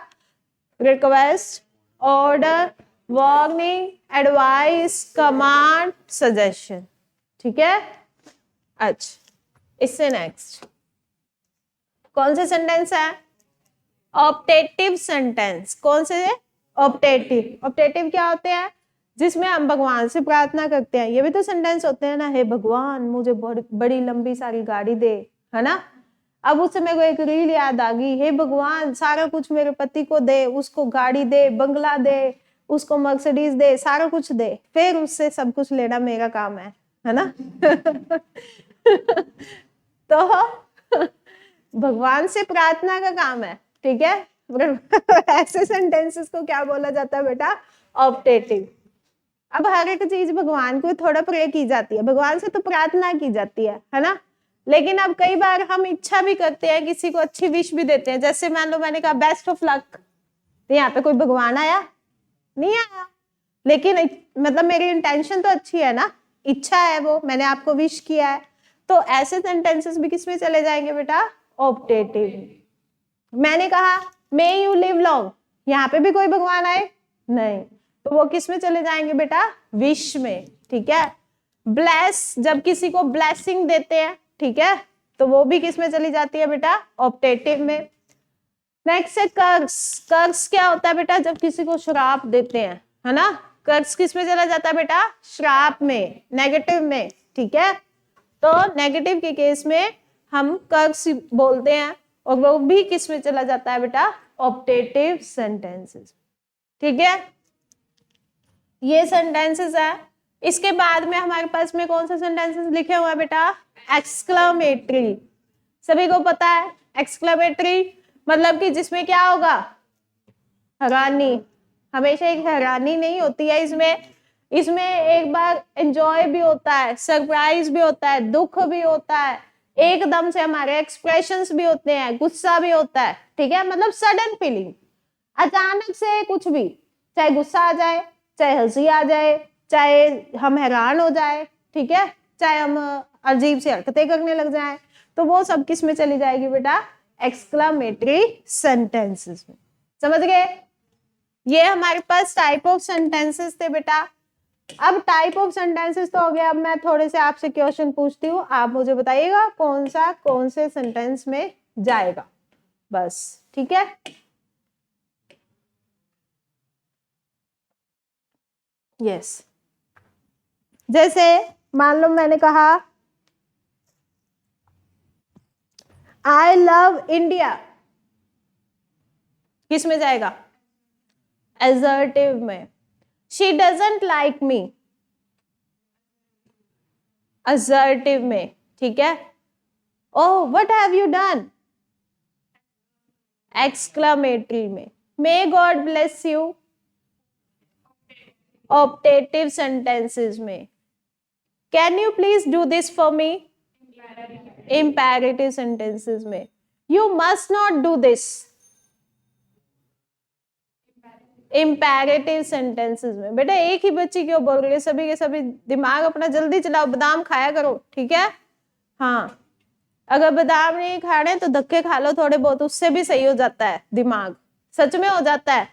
request, order, warning, advice, command, suggestion, ठीक है। अच्छा, इससे नेक्स्ट कौन से सेंटेंस है, ऑप्टेटिव सेंटेंस। कौन से, ऑप्टेटिव। ऑप्टेटिव क्या होते हैं, जिसमें हम भगवान से प्रार्थना करते हैं, ये भी तो सेंटेंस होते हैं ना, हे भगवान मुझे बड़ी लंबी सारी गाड़ी दे, है ना। अब उस समय को एक रील याद आ गई, हे भगवान सारा कुछ मेरे पति को दे, उसको गाड़ी दे, बंगला दे, उसको मर्सिडीज दे, सारा कुछ दे, फिर उससे सब कुछ लेना मेरा काम है ना। तो भगवान से प्रार्थना का काम है, ठीक है। ऐसे सेंटेंसेस को क्या बोला जाता है बेटा, ऑप्टेटिव। अब हर एक चीज भगवान को थोड़ा प्रे की जाती है, भगवान से तो प्रार्थना की जाती है ना। लेकिन अब कई बार हम इच्छा भी करते हैं, किसी को अच्छी विश भी देते हैं, जैसे मान लो मैंने कहा बेस्ट ऑफ लक, तो यहाँ पे कोई भगवान आया नहीं आया, लेकिन मतलब मेरी इंटेंशन तो अच्छी है ना, इच्छा है वो, मैंने आपको विश किया है, तो ऐसे सेंटेंसेस भी किसमें चले जाएंगे बेटा, ऑप्टेटिव। मैंने कहा मे यू लिव लॉन्ग, यहाँ पे भी कोई भगवान आए नहीं, तो वो किस में चले जाएंगे बेटा? विश में। ठीक है, ब्लेस, जब किसी को ब्लेसिंग देते हैं, ठीक है, तो वो भी किस में चली जाती है बेटा? ऑप्टेटिव में। नेक्स्ट है कर्स। कर्स क्या होता है बेटा? जब किसी को श्राप देते हैं, है ना, कर्स किस में चला जाता है बेटा? श्राप में, नेगेटिव में। ठीक है, तो नेगेटिव के केस में हम कर्स बोलते हैं, और वो भी किस में चला जाता है बेटा? Optative sentences. ठीक है, ये सेंटेंसेस है। इसके बाद में हमारे पास में कौन सा सेंटेंसेस लिखे हुए हैं बेटा? एक्सक्लेमेटरी। सभी को पता है एक्सक्लेमेटरी मतलब कि जिसमें क्या होगा? हैरानी। हमेशा एक हैरानी नहीं होती है इसमें, इसमें एक बार एंजॉय भी होता है, सरप्राइज भी होता है, दुख भी होता है, एकदम से हमारे एक्सप्रेशंस भी होते हैं, गुस्सा भी होता है। ठीक है, मतलब सडन फीलिंग, अचानक से कुछ भी, चाहे गुस्सा आ जाए, चाहे हंसी आ जाए, चाहे हम हैरान हो जाए, ठीक है, चाहे हम अजीब सी हरकतें करने लग जाएं, तो वो सब किस में चली जाएगी बेटा? एक्सक्लेमेटरी सेंटेंसेस में। समझ गए? ये हमारे पास टाइप ऑफ सेंटेंसेस थे बेटा। अब टाइप ऑफ सेंटेंसेस तो हो गया, अब मैं थोड़े से आपसे क्वेश्चन पूछती हूँ, आप मुझे बताइएगा कौन सा कौन से सेंटेंस में जाएगा, बस। ठीक है, यस। जैसे मान लो मैंने कहा आई लव इंडिया, किस में जाएगा? असर्टिव में। She doesn't like me, assertive में। ठीक है, oh what have you done, exclamatory में। May God bless you, optative sentences में। Can you please do this for me, imperative sentences में। You must not do this, imperative sentences में। बेटा एक ही बच्ची क्यों बोल रही है? सभी के सभी दिमाग अपना जल्दी चलाओ, बादाम खाया करो। ठीक है, हाँ, अगर बादाम नहीं खाने तो धक्के खा लो थोड़े बहुत, उससे भी सही हो जाता है दिमाग, सच में हो जाता है।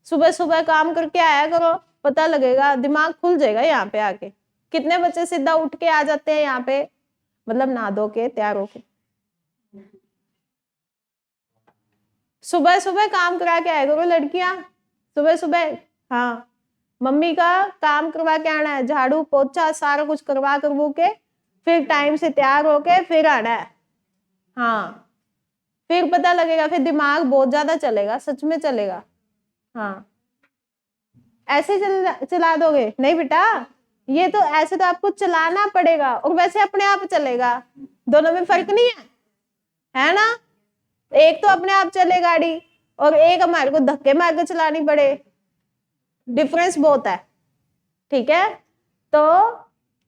सुबह सुबह काम करके आया करो, पता लगेगा, दिमाग खुल जाएगा। यहाँ पे आके कितने बच्चे सीधा उठ के आ जाते हैं यहाँ पे, मतलब नहा धो के तैयार होके, सुबह सुबह काम करा के आया करो लड़कियां, सुबह सुबह। हाँ, मम्मी का काम करवा के आना है, झाड़ू पोछा सारा कुछ करवा करवू के फिर टाइम से तैयार होके फिर आना है। हाँ, फिर पता लगेगा, फिर दिमाग बहुत ज्यादा चलेगा, सच में चलेगा। हाँ, ऐसे चला दोगे नहीं बेटा, ये तो ऐसे तो आपको चलाना पड़ेगा, और वैसे अपने आप चलेगा, दोनों में फर्क नहीं है ना? एक तो अपने आप चले गाड़ी, और एक हमारे को धक्के मार के चलानी पड़े, डिफरेंस बहुत है। ठीक है, तो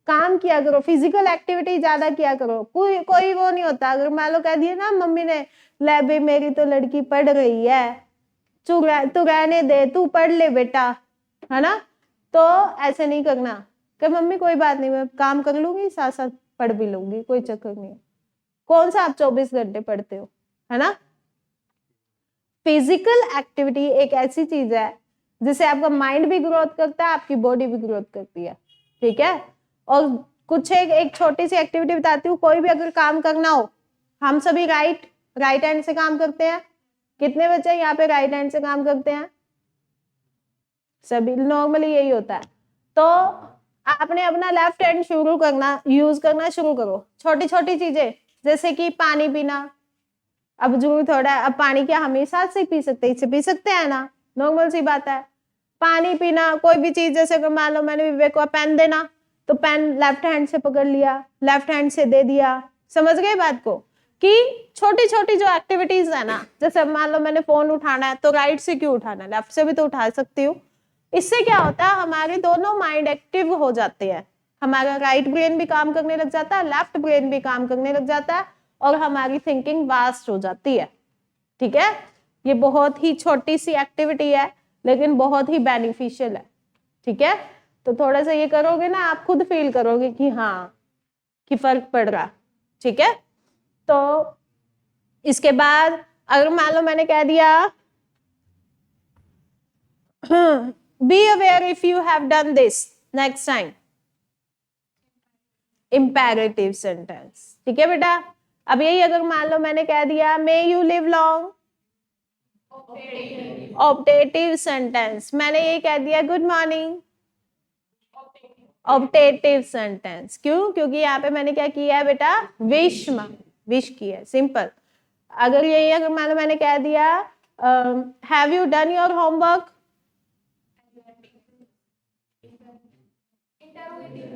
काम किया करो, फिजिकल एक्टिविटी ज्यादा किया करो। कोई वो नहीं होता, अगर मान लो कह दिए ना मम्मी ने, ले बे मेरी तो लड़की पढ़ रही है, तू रहने दे, तू पढ़ ले बेटा, है ना, तो ऐसे नहीं करना कि मम्मी कोई बात नहीं, मैं काम कर लूंगी, साथ साथ पढ़ भी लूंगी, कोई चक्कर नहीं है। कौन सा आप 24 घंटे पढ़ते हो, है ना? फिजिकल एक्टिविटी एक ऐसी चीज है जिससे आपका माइंड भी ग्रोथ करता है, आपकी बॉडी भी ग्रोथ करती है। ठीक है, और कुछ एक छोटी सी एक्टिविटी बताती हूँ। कोई भी अगर काम करना हो, हम सभी राइट हैंड से काम करते हैं। कितने बच्चे यहाँ पे राइट हैंड से काम करते हैं? सभी, नॉर्मली यही होता है। तो आपने अपना लेफ्ट हैंड यूज करना शुरू करो। छोटी छोटी चीजें जैसे कि पानी पीना, अब जरूर थोड़ा, अब पानी क्या हमेशा से पी सकते, इससे पी सकते हैं ना, नॉर्मल सी बात है। पानी पीना, कोई भी चीज, जैसे अगर मान लो मैंने विवेक को पेन देना, तो पेन लेफ्ट हैंड से पकड़ लिया, लेफ्ट हैंड से दे दिया। समझ गए बात को? कि छोटी छोटी जो एक्टिविटीज है ना, जैसे मान लो मैंने फोन उठाना है, तो राइट से क्यों उठाना है, लेफ्ट से भी तो उठा सकती हूँ। इससे क्या होता है, हमारे दोनों माइंड एक्टिव हो जाते हैं। हमारा राइट ब्रेन भी काम करने लग जाता है, लेफ्ट ब्रेन भी काम करने लग जाता है, और हमारी थिंकिंग वास्ट हो जाती है। ठीक है, ये बहुत ही छोटी सी एक्टिविटी है, लेकिन बहुत ही बेनिफिशियल है। ठीक है, तो थोड़ा सा ये करोगे ना, आप खुद फील करोगे कि हाँ, कि फर्क पड़ रहा। ठीक है, तो इसके बाद अगर मान लो मैंने कह दिया be aware if you have done this next time. Imperative sentence, ठीक है बेटा। अब यही अगर मान लो मैंने कह दिया may you live long, optative sentence. मैंने ये कह दिया गुड मॉर्निंग, ऑप्टेटिव सेंटेंस। क्यों? क्योंकि यहाँ पे मैंने क्या किया है बेटा, विश किया है, सिंपल। अगर यही अगर मान लो मैंने कह दिया have you done your homework,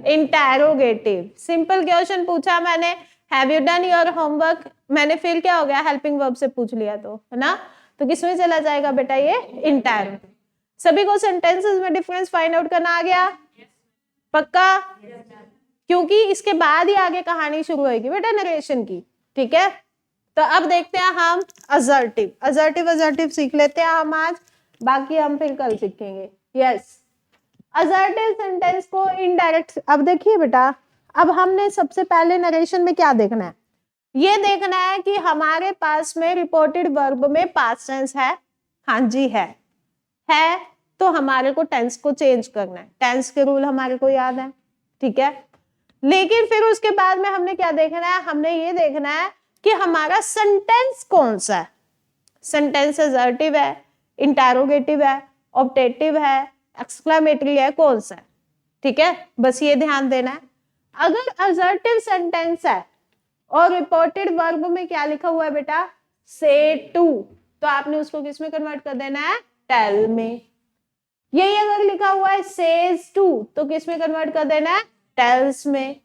interrogative. Simple question पूछा मैंने, have you done your homework, मैंने फिर क्या हो गया, हेल्पिंग वर्ब से पूछ लिया तो, है ना, तो किसमें चला जाएगा बेटा, ये इंटेरोगेटिव। सभी को सेंटेंसेस में डिफरेंस फाइंड आउट करना आ गया? पक्का? क्योंकि इसके बाद ही आगे कहानी शुरू होगी बेटा नरेशन की, ठीक है। तो अब देखते हैं हम असर्टिव सीख लेते हैं हम आज, बाकी हम फिर कल सीखेंगे। यस, असर्टिव सेंटेंस को इनडायरेक्ट। अब देखिए बेटा, अब हमने सबसे पहले नरेशन में क्या देखना है, ये देखना है कि हमारे पास में रिपोर्टेड वर्ब में पास्ट टेंस है। हाँ जी है तो हमारे को टेंस को चेंज करना है। टेंस के रूल हमारे को याद है, ठीक है। लेकिन फिर उसके बाद में हमने क्या देखना है, हमने ये देखना है कि हमारा सेंटेंस कौन सा है। सेंटेंस असर्टिव है, इंटेरोगेटिव है, ऑप्टेटिव है, एक्सक्लेमेटरी है, कौन सा है, ठीक है। बस ये ध्यान देना है। अगर असर्टिव सेंटेंस है और रिपोर्टेड वर्ब में क्या लिखा हुआ है बेटा, से टू, तो आपने उसको किस में कन्वर्ट कर देना है, टेल में। यही अगर लिखा हुआ है सेज टू, तो किस में कन्वर्ट कर देना है, टेल्स में।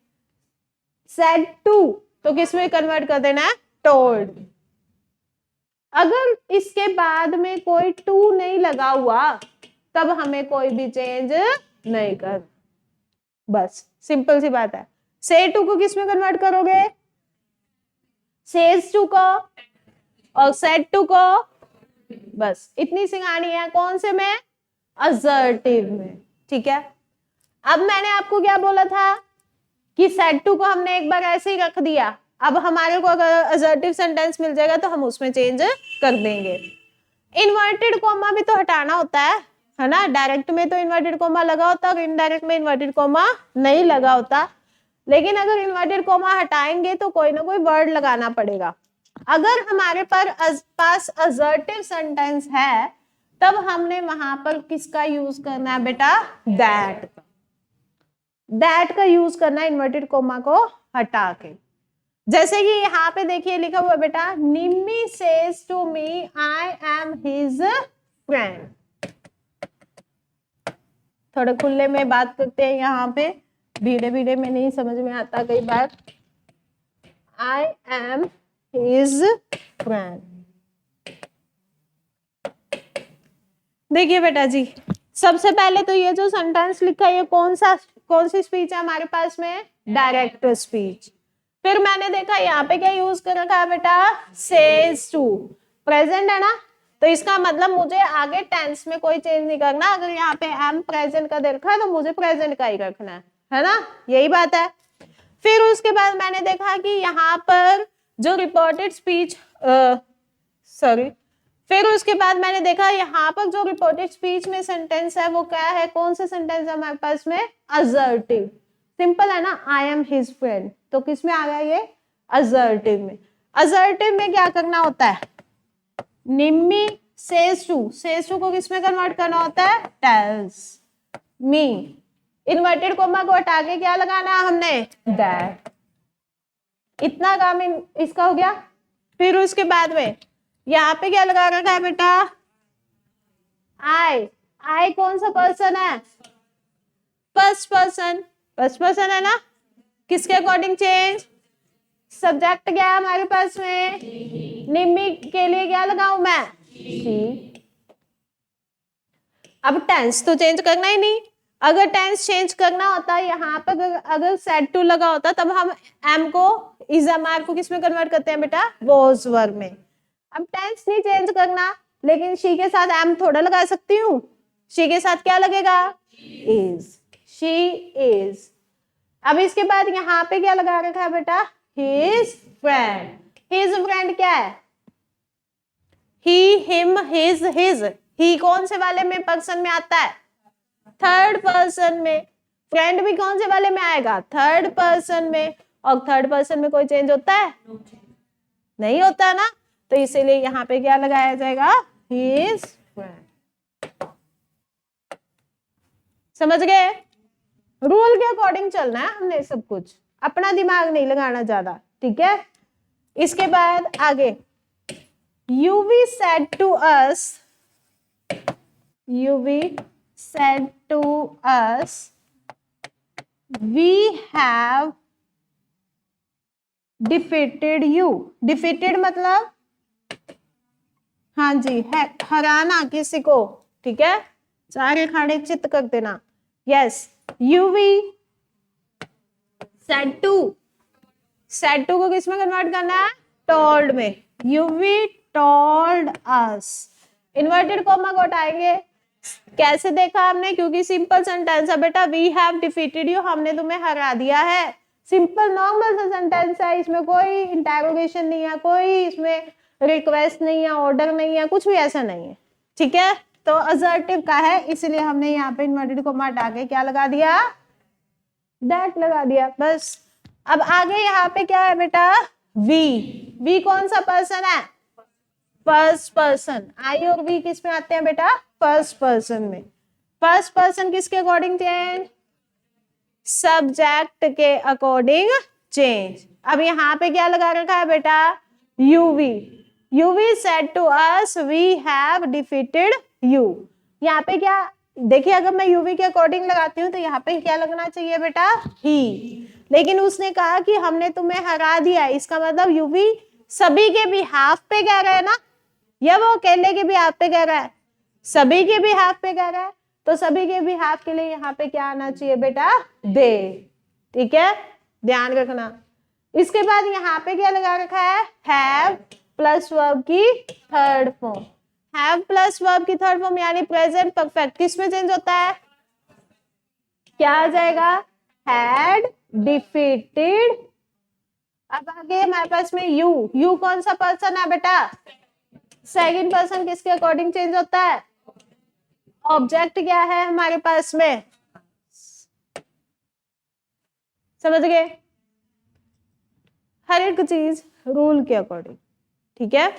सेड टू, तो किस में कन्वर्ट कर देना है, टोल्ड। अगर इसके बाद में कोई टू नहीं लगा हुआ, तब हमें कोई भी चेंज नहीं कर, बस सिंपल सी बात है। से टू को किस में कन्वर्ट करोगे, सेज टू को, और सेड टू को, बस इतनी सी कहानी है। कौन से में, असर्टिव में, ठीक है। अब मैंने आपको क्या बोला था कि सेड टू को हमने एक बार ऐसे ही रख दिया, अब हमारे को अगर असर्टिव सेंटेंस मिल जाएगा तो हम उसमें चेंज कर देंगे। इन्वर्टेड कॉमा भी तो हटाना होता है ना। डायरेक्ट में तो इन्वर्टेड कॉमा लगा होता है और इनडायरेक्ट में इन्वर्टेड कॉमा नहीं लगा होता। लेकिन अगर इन्वर्टेड कॉमा हटाएंगे तो कोई ना कोई वर्ड लगाना पड़ेगा। अगर हमारे पास असर्टिव सेंटेंस है, तब हमने वहां पर किसका यूज करना है बेटा, दैट का यूज करना है, इन्वर्टेड कोमा को हटा के। जैसे कि यहाँ पे देखिए लिखा हुआ बेटा, Nimmi says to me I am his friend. थोड़े खुले में बात करते हैं यहाँ पे, भीड़े भीड़े में नहीं समझ में आता कई बार। I am his friend. देखिए बेटा जी, सबसे पहले तो ये जो सेंटेंस लिखा है ये कौन सी स्पीच है हमारे पास में, डायरेक्ट स्पीच। फिर मैंने देखा यहाँ पे क्या यूज कर रखा है बेटा, सेज टू, प्रेजेंट है ना, तो इसका मतलब मुझे आगे टेंस में कोई चेंज नहीं करना। अगर यहाँ पे एम प्रेजेंट का दे रखा है तो मुझे प्रेजेंट का ही रखना है ना, यही बात है। फिर उसके बाद मैंने देखा कि यहाँ पर जो रिपोर्टेड स्पीच फिर उसके बाद मैंने देखा यहाँ पर जो रिपोर्टेड स्पीच में सेंटेंस है वो क्या है, कौन सा सेंटेंस है हमारे पास में, असर्टिव। सिंपल है ना, आई एम हिज फ्रेंड, तो किस में आ गया ये, असर्टिव में। असर्टिव में क्या करना होता है, निम्मी सेज टू को किस में कन्वर्ट करना होता है, टेल्स मी। इन्वर्टेड कोमा को हटा के क्या लगाना है हमने, दैट। इतना काम इसका हो गया। फिर उसके बाद में यहाँ पे क्या लगा रखा है बेटा, आई कौन सा पर्सन है, फर्स्ट पर्सन है ना। किसके अकॉर्डिंग चेंज, सब्जेक्ट क्या है हमारे पास में, निम्मी के लिए क्या लगाऊं मैं, सी। अब टेंस तो चेंज करना ही नहीं। अगर टेंस चेंज करना होता यहाँ पर अगर सेड टू लगा होता तब हम एम को, इज एम आर को किस में कन्वर्ट करते हैं बेटा, वॉज वर्ब में। अब टेंस नहीं चेंज करना, लेकिन शी के साथ एम थोड़ा लगा सकती हूँ, शी के साथ क्या लगेगा, इज, शी इज। अब इसके बाद यहाँ पे क्या लगा रखा है बेटा, हिज फ्रेंड। हिज फ्रेंड क्या है, ही हिम हिज हिज। ही कौन से वाले में पर्सन में आता है, थर्ड पर्सन में। फ्रेंड भी कौन से वाले में आएगा? थर्ड पर्सन में। और थर्ड पर्सन में कोई चेंज होता है? नहीं होता ना, तो इसीलिए यहाँ पे क्या लगाया जाएगा? His friend. समझ गए? रूल के अकॉर्डिंग चलना है हमने सब कुछ, अपना दिमाग नहीं लगाना ज्यादा, ठीक है? इसके बाद आगे, UV said to us, UV said to us, we have defeated you। defeated मतलब हाँ जी, है हराना किसी को, ठीक है? सारे खाने चित्त कर देना। Yes, UV said to, said to को किस में कन्वर्ट करना है? told में। UV told us, inverted comma को हटाएंगे। कैसे देखा हमने? क्योंकि सिंपल सेंटेंस है बेटा, वी हैव डिफीटेड यू, हमने तुम्हें हरा दिया है। सिंपल नॉर्मल सा सेंटेंस है, इसमें कोई इंटेरोगेशन नहीं है, कोई इसमें रिक्वेस्ट नहीं है, ऑर्डर नहीं है, कुछ भी ऐसा नहीं है, ठीक है? तो असर्टिव का है, इसलिए हमने यहाँ पे इन्वर्टेड कॉमा हटा के क्या लगा दिया? दैट लगा दिया, बस। अब आगे यहाँ पे क्या है बेटा? वी कौन सा पर्सन है? First person. आई और वी किस में आते हैं बेटा? फर्स्ट पर्सन में। फर्स्ट पर्सन किसके अकॉर्डिंग चेंज? सब्जेक्ट के अकॉर्डिंग चेंज। अब यहाँ पे क्या लगा रखा है बेटा? UV said to us we have defeated you। यहाँ पे क्या देखिए, अगर मैं UV के अकॉर्डिंग लगाती हूँ तो यहाँ पे क्या लगना चाहिए बेटा? ही। लेकिन उसने कहा कि हमने तुम्हें हरा दिया, इसका मतलब UV सभी के भी हाफ पे कह रहा है ना, या वो अकेले के भी हाफ पे कह रहा है? सभी के भी हाफ पे कह रहा है, तो सभी के भी हाफ के लिए यहाँ पे क्या आना चाहिए बेटा? दे, ठीक है? ध्यान रखना। इसके बाद यहाँ पे क्या लगा रखा है? हैव प्लस वर्ब की third form. Have plus verb की थर्ड फॉर्म यानी प्रेजेंट परफेक्ट, किस में चेंज होता है? क्या आ जाएगा? Had defeated. अब आगे हमारे पास में यू कौन सा पर्सन है बेटा? सेकंड पर्सन किसके अकॉर्डिंग चेंज होता है? ऑब्जेक्ट क्या है हमारे पास में? समझ गए? हर एक चीज रूल के अकॉर्डिंग, ठीक है?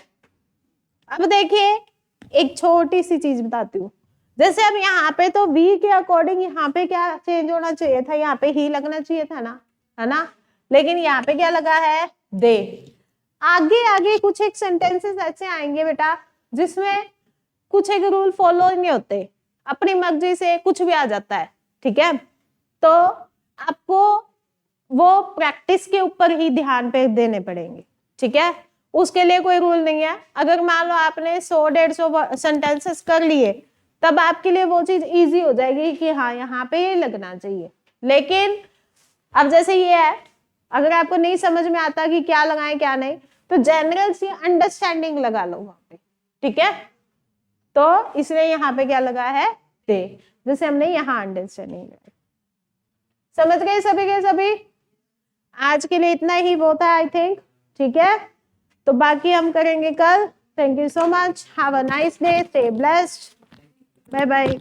अब देखिए एक छोटी सी चीज बताती हूँ। जैसे अब यहाँ पे तो वी के अकॉर्डिंग यहाँ पे क्या चेंज होना चाहिए था? यहाँ पे ही लगना चाहिए था ना, है ना? लेकिन यहाँ पे क्या लगा है? दे। आगे कुछ एक सेंटेंसेस ऐसे आएंगे बेटा जिसमें कुछ एक रूल फॉलो नहीं होते, अपनी मर्जी से कुछ भी आ जाता है, ठीक है? तो आपको वो प्रैक्टिस के ऊपर ही ध्यान पे देने पड़ेंगे, ठीक है? उसके लिए कोई रूल नहीं है। अगर मान लो आपने 100-150 सेंटेंसेस कर लिए, तब आपके लिए वो चीज इजी हो जाएगी कि हाँ यहाँ पे ये लगना चाहिए। लेकिन अब जैसे ये है, अगर आपको नहीं समझ में आता कि क्या लगाएं क्या नहीं, तो जनरल सी अंडरस्टैंडिंग लगा लो वहां पे, ठीक है? तो इसलिए यहाँ पे क्या लगा है? दे, जैसे हमने यहाँ अंडरस्टैंडिंग लगाई। समझ गए सभी के सभी? आज के लिए इतना ही बहुत है आई थिंक, ठीक है? तो बाकी हम करेंगे कल। Thank you so much, have a nice day, stay blessed, bye bye.